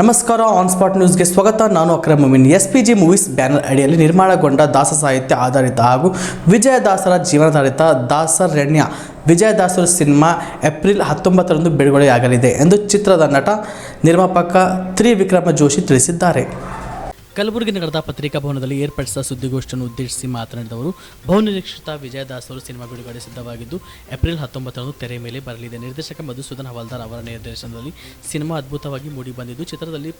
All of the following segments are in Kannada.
ನಮಸ್ಕಾರ ಆನ್ ಸ್ಪಾಟ್ ನ್ಯೂಸ್ಗೆ ಸ್ವಾಗತ. ನಾನು Akram Momin. SPG movies banner ಅಡಿಯಲ್ಲಿ ನಿರ್ಮಾಣಗೊಂಡ ದಾಸ ಸಾಹಿತ್ಯ ಆಧಾರಿತ ಹಾಗೂ ವಿಜಯದಾಸರ ಜೀವನಾಧಾರಿತ ದಾಸರಣ್ಯ ವಿಜಯದಾಸರು ಸಿನಿಮಾ ಏಪ್ರಿಲ್ 19ರಂದು ಬಿಡುಗಡೆಯಾಗಲಿದೆ ಎಂದು ಚಿತ್ರದ ನಟ ನಿರ್ಮಾಪಕ ತ್ರಿವಿಕ್ರಮ ಜೋಶಿ ತಿಳಿಸಿದ್ದಾರೆ. ಕಲಬುರಗಿ ನಗರದ ಪತ್ರಿಕಾ ಭವನದಲ್ಲಿ ಏರ್ಪಡಿಸಿದ ಸುದ್ದಿಗೋಷ್ಠಿಯನ್ನು ಉದ್ದೇಶಿಸಿ ಮಾತನಾಡಿದ ಅವರು, ಬಹುನಿರೀಕ್ಷಿತ ವಿಜಯದಾಸರು ಸಿನಿಮಾ ಬಿಡುಗಡೆ ಸಿದ್ಧವಾಗಿದ್ದು ಏಪ್ರಿಲ್ 19ರಂದು ತೆರೆ ಮೇಲೆ ಬರಲಿದೆ. ನಿರ್ದೇಶಕ ಮಧುಸೂದನ್ ಹವಾಲ್ದಾರ್ ಅವರ ನಿರ್ದೇಶನದಲ್ಲಿ ಸಿನಿಮಾ ಅದ್ಭುತವಾಗಿ ಮೂಡಿಬಂದಿದ್ದು, ಚಿತ್ರದಲ್ಲಿ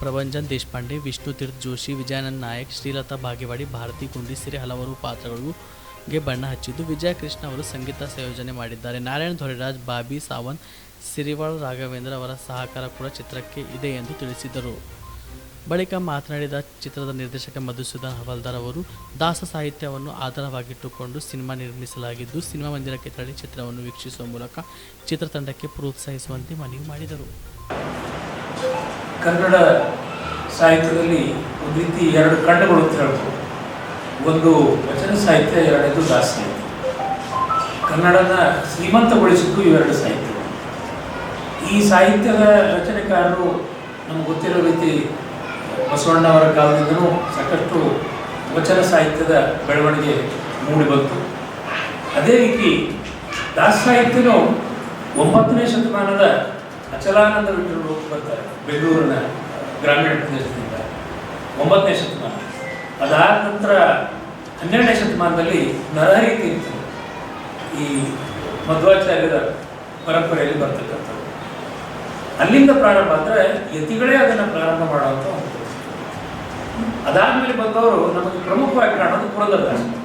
ಪ್ರಭಂಜನ್ ದೇಶಪಾಂಡೆ, ವಿಷ್ಣು ತೀರ್ಥ ಜೋಶಿ, ವಿಜಯಾನಂದ್ ನಾಯಕ್, ಶ್ರೀಲತಾ ಭಾಗ್ಯವಾಡಿ, ಭಾರತಿ ಕುಂಡಿ ಸೇರಿ ಹಲವರು ಪಾತ್ರಗಳಿಗೆ ಬಣ್ಣ ಹಚ್ಚಿದ್ದು, ವಿಜಯ ಕೃಷ್ಣ ಅವರು ಸಂಗೀತ ಸಂಯೋಜನೆ ಮಾಡಿದ್ದಾರೆ. ನಾರಾಯಣ್ ಧೊರೆರಾಜ್, ಬಾಬಿ ಸಾವಂತ್, ಸಿರಿವಾಳ್ ರಾಘವೇಂದ್ರ ಅವರ ಸಹಕಾರ ಕೂಡ ಚಿತ್ರಕ್ಕೆ ಇದೆ ಎಂದು ತಿಳಿಸಿದರು. ಬಳಿಕ ಮಾತನಾಡಿದ ಚಿತ್ರದ ನಿರ್ದೇಶಕ ಮಧುಸೂದನ್ ಹವಾಲ್ದಾರ್ ಅವರು, ದಾಸ ಸಾಹಿತ್ಯವನ್ನು ಆಧಾರವಾಗಿಟ್ಟುಕೊಂಡು ಸಿನಿಮಾ ನಿರ್ಮಿಸಲಾಗಿದ್ದು, ಸಿನಿಮಾ ಮಂದಿರಕ್ಕೆ ತೆರಳಿ ಚಿತ್ರವನ್ನು ವೀಕ್ಷಿಸುವ ಮೂಲಕ ಚಿತ್ರತಂಡಕ್ಕೆ ಪ್ರೋತ್ಸಾಹಿಸುವಂತೆ ಮನವಿ ಮಾಡಿದರು. ಕನ್ನಡ ಸಾಹಿತ್ಯದಲ್ಲಿ ಒಂದು ರೀತಿ ಎರಡು ಖಂಡಗಳು ಅಂತ ಹೇಳ್ಬೋದು. ಒಂದು ವಚನ ಸಾಹಿತ್ಯ, ಎರಡನೇದು ದಾಸ ಸಾಹಿತ್ಯ. ಕನ್ನಡನ ಶ್ರೀಮಂತಗೊಳಿಸಿದ್ದು ಇವೆರಡು ಸಾಹಿತ್ಯಗಳು. ಈ ಸಾಹಿತ್ಯದ ರಚನೆಕಾರರು ನಮ್ಗೆ ಗೊತ್ತಿರೋ ರೀತಿ ಬಸವಣ್ಣವರ ಕಾಲದಿಂದಲೂ ಸಾಕಷ್ಟು ವಚನ ಸಾಹಿತ್ಯದ ಬೆಳವಣಿಗೆ ಮೂಡಿ ಬಂತು. ಅದೇ ರೀತಿ ದಾಸ ಸಾಹಿತ್ಯನೂ 9ನೇ ಶತಮಾನದ ಅಚಲಾನಂದ ವಿಠಲರು ಬರ್ತಾರೆ, ಬೆಂಗಳೂರಿನ ಗ್ರಾಮೀಣ ಪ್ರದೇಶದಿಂದ. 9ನೇ ಶತಮಾನ. ಅದಾದ ನಂತರ 12ನೇ ಶತಮಾನದಲ್ಲಿ ನರಹರಿ ತೀರ್ಥರು ಈ ಮಧ್ವಾಚಾರ್ಯರ ಪರಂಪರೆಯಲ್ಲಿ ಬರ್ತಕ್ಕಂಥದ್ದು. ಅಲ್ಲಿಂದ ಪ್ರಾರಂಭ ಅಂದರೆ ಯತಿಗಳೇ ಅದನ್ನು ಪ್ರಾರಂಭ ಮಾಡುವಂಥ ಒಂದು. ಅದಾದಮೇಲೆ ಬಂದವರು ನಮಗೆ ಪ್ರಮುಖವಾಗಿ ಕಾಣೋದು ಪುರಂದರದಾಸರು.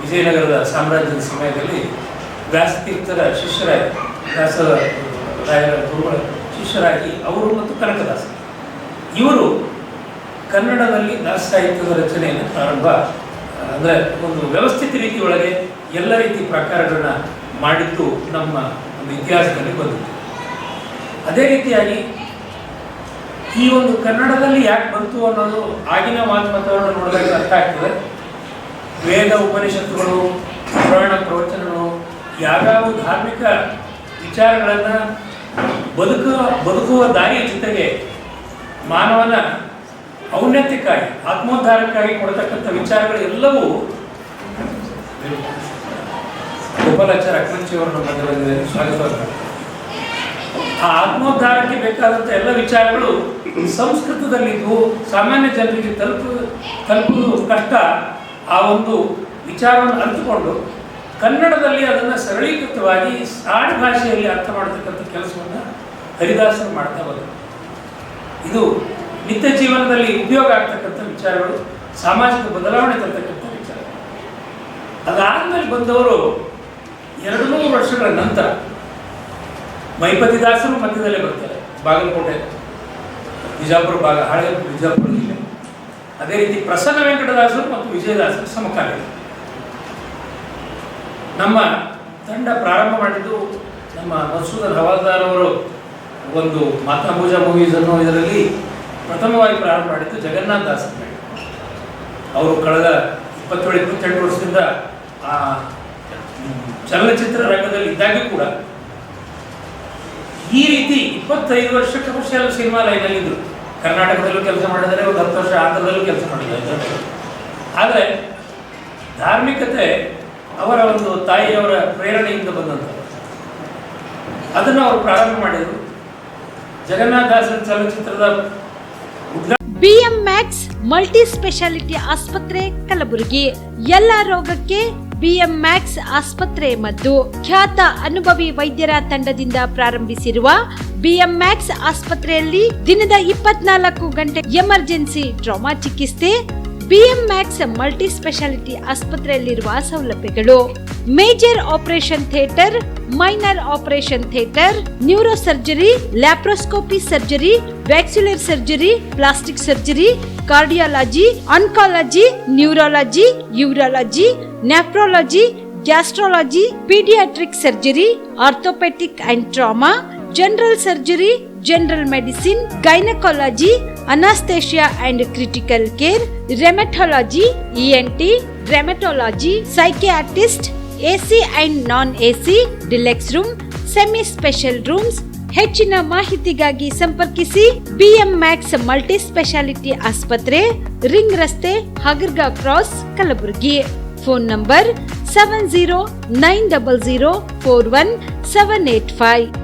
ವಿಜಯನಗರದ ಸಾಮ್ರಾಜ್ಯದ ಸಮಯದಲ್ಲಿ ವ್ಯಾಸತೀರ್ಥರ ಶಿಷ್ಯರಾಗಿ, ವ್ಯಾಸರಾಯರ ಗುರುಗಳ ಶಿಷ್ಯರಾಗಿ ಅವರು ಮತ್ತು ಕನಕದಾಸ ಇವರು ಕನ್ನಡದಲ್ಲಿ ದಾಸ ಸಾಹಿತ್ಯದ ರಚನೆಯನ್ನು ಪ್ರಾರಂಭ, ಅಂದರೆ ಒಂದು ವ್ಯವಸ್ಥಿತ ರೀತಿಯೊಳಗೆ ಎಲ್ಲ ರೀತಿ ಪ್ರಕಾರಗಳನ್ನ ಮಾಡಿದ್ದು ನಮ್ಮ ಒಂದು ಇತಿಹಾಸದಲ್ಲಿ ಬಂದಿತ್ತು. ಅದೇ ರೀತಿಯಾಗಿ ಈ ಒಂದು ಕನ್ನಡದಲ್ಲಿ ಯಾಕೆ ಬಂತು ಅನ್ನೋದು ಆಗಿನ ವಾತಾವರಣ ನೋಡಿದಾಗ ಅರ್ಥ ಆಗ್ತದೆ. ವೇದ ಉಪನಿಷತ್ತುಗಳು, ಪುರಾಣ ಪ್ರವಚನಗಳು, ಯಾವ್ಯಾವ ಧಾರ್ಮಿಕ ವಿಚಾರಗಳನ್ನು ಬದುಕುವ ದಾರಿಯ ಜೊತೆಗೆ ಮಾನವನ ಔನ್ನತ್ಯಕ್ಕಾಗಿ, ಆತ್ಮೋದ್ಧಾರಕ್ಕಾಗಿ ಕೊಡ್ತಕ್ಕಂಥ ವಿಚಾರಗಳು ಎಲ್ಲವೂ ಗೋಪಾಲಾಚಾರ್ಯ ಅಕ್ರಂಚಿಯವರು ನಮ್ಮ ಮಧ್ಯದಲ್ಲಿ ಸ್ವಾಗತ. ಆ ಆತ್ಮೋದ್ಧಾರಕ್ಕೆ ಬೇಕಾದಂಥ ಎಲ್ಲ ವಿಚಾರಗಳು ಸಂಸ್ಕೃತದಲ್ಲಿದ್ದು ಸಾಮಾನ್ಯ ಜನರಿಗೆ ತಲುಪುವುದು ಕಷ್ಟ. ಆ ಒಂದು ವಿಚಾರವನ್ನು ಅರಿತುಕೊಂಡು ಕನ್ನಡದಲ್ಲಿ ಅದನ್ನು ಸರಳೀಕೃತವಾಗಿ ಆಡು ಭಾಷೆಯಲ್ಲಿ ಅರ್ಥ ಮಾಡತಕ್ಕಂಥ ಕೆಲಸವನ್ನು ಹರಿದಾಸರು ಮಾಡ್ತಾ ಬಂದರು. ಇದು ನಿತ್ಯ ಜೀವನದಲ್ಲಿ ಉಪಯೋಗ ಆಗ್ತಕ್ಕಂಥ ವಿಚಾರಗಳು, ಸಾಮಾಜಿಕ ಬದಲಾವಣೆ ತರ್ತಕ್ಕಂಥ ವಿಚಾರಗಳು. ಅದಾದಮೇಲೆ ಬಂದವರು 200 ವರ್ಷಗಳ ನಂತರ ಮೈಪತಿದಾಸರು ಮಧ್ಯದಲ್ಲೇ ಬರ್ತಾರೆ. ಬಾಗಲಕೋಟೆ, ಬಿಜಾಪುರ ಭಾಗ, ಹಳೆ ಬಿಜಾಪುರ ಜಿಲ್ಲೆ. ಅದೇ ರೀತಿ ಪ್ರಸನ್ನ ವೆಂಕಟದಾಸರು ಮತ್ತು ವಿಜಯದಾಸರು ಸಮಕಾಲೀನ. ನಮ್ಮ ತಂಡ ಪ್ರಾರಂಭ ಮಾಡಿದ್ದು ನಮ್ಮ ಮಧುಸೂದನ್ ಹವಾಲ್ದಾರ್ ಅವರು ಒಂದು ಮಾತಾಪೂಜಾ ಮೂವೀಸ್ ಅನ್ನೋ ಇದರಲ್ಲಿ ಪ್ರಥಮವಾಗಿ ಪ್ರಾರಂಭ ಮಾಡಿದ್ದು ಜಗನ್ನಾಥ ದಾಸರ ಮೇಲೆ. ಅವರು ಕಳೆದ 27-28 ವರ್ಷದಿಂದ ಆ ಚಲನಚಿತ್ರ ರಂಗದಲ್ಲಿ ಇದ್ದಾಗ್ಯೂ ಕೂಡ ಈ ರೀತಿ 25 ವರ್ಷ ಕಮರ್ಷಿಯಲ್ ಸಿನಿಮಾ ಲೈನಲ್ಲಿದ್ದರು. ಕರ್ನಾಟಕದಲ್ಲೂ ಕೆಲಸ ಮಾಡಿದರೆ, ಒಂದು 10 ವರ್ಷ ಆಂಧ್ರದಲ್ಲೂ ಕೆಲಸ ಮಾಡಿದ್ದಾರೆ. ಆದರೆ ಧಾರ್ಮಿಕತೆ ಅವರ ಒಂದು ತಾಯಿಯವರ ಪ್ರೇರಣೆಯಿಂದ ಬಂದಂಥದ್ದು. ಅದನ್ನು ಅವರು ಪ್ರಾರಂಭ ಮಾಡಿದರು. ಜಗನ್ನಾಥ ದಾಸರ ಚಲನಚಿತ್ರದ BM Max ಮಲ್ಟಿ ಸ್ಪೆಷಾಲಿಟಿ ಆಸ್ಪತ್ರೆ ಕಲಬುರಗಿ. ಎಲ್ಲ ರೋಗಕ್ಕೆ BM Max ಆಸ್ಪತ್ರೆ ಮದ್ದು. ಖ್ಯಾತ ಅನುಭವಿ ವೈದ್ಯರ ತಂಡದಿಂದ ಪ್ರಾರಂಭಿಸಿರುವ BM Max ಆಸ್ಪತ್ರೆಯಲ್ಲಿ ದಿನದ 24 ಗಂಟೆ ಎಮರ್ಜೆನ್ಸಿ ಟ್ರಾಮಾ ಚಿಕಿತ್ಸೆ. BM Max ಮಲ್ಟಿ ಸ್ಪೆಷಾಲಿಟಿ ಆಸ್ಪತ್ರೆಯಲ್ಲಿರುವ ಸೌಲಭ್ಯಗಳು: major operation theatre, minor operation theatre, neuro surgery, laparoscopy surgery, ವ್ಯಾಕ್ಸ್ಯುಲರ್ surgery, plastic surgery, cardiology, oncology, neurology, urology, nephrology, gastrology, paediatric surgery, orthopaedic and trauma, general surgery, general medicine, gynaecology, anaesthesia and critical care, rheumatology, ENT, rheumatology, psychiatrist, AC and non-AC, deluxe room, semi-special rooms, ಹೆಚ್ಚಿನ ಮಾಹಿತಿಗಾಗಿ ಸಂಪರ್ಕಿಸಿ ಬಿಎಂ ಮ್ಯಾಕ್ಸ್ ಮಲ್ಟಿ ಸ್ಪೆಷಾಲಿಟಿ ಆಸ್ಪತ್ರೆ, ರಿಂಗ್ ರಸ್ತೆ, Hagarga cross, Kalaburagi. Phone number 7090041785.